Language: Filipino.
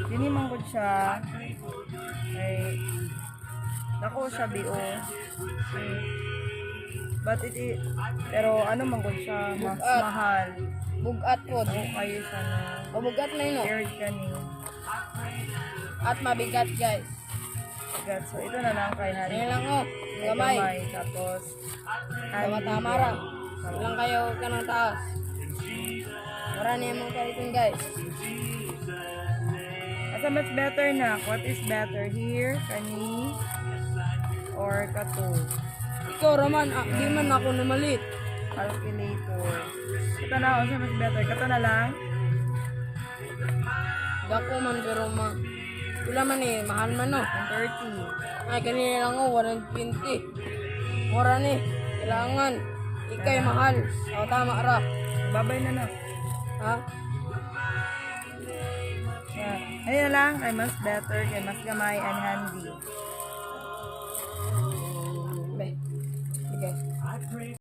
Dinimangkod siya. Ay, dako siya bio. But pero ano manggod siya, mas Bugat. mahal. Bugat po. So, kayo siya na. Mabugat na yun, oh. Aired ka ni. At mabigat, guys. God. So, ito na lang kay Hari. Yan lang, oh. Gamay. Tapos, Tama-tama ra. Lang kayo ka ng taas. Marami yung kalitin, guys. Asa mas better na? What is better? Here, kani, or kato? Ikaw, Roman, di man ako numalit. Calculator. Ito na, asa mas better? Kato na lang? Dako man, pero wala man eh, mahal man, no? 30. Ay, kanina lang, oh, 120. Mura ni, kailangan. Ikay mahal. O, tama ra. Babay na na. Ha? Ayun na lang, kay mas better, kay mas gamay and handy. Be. Sige.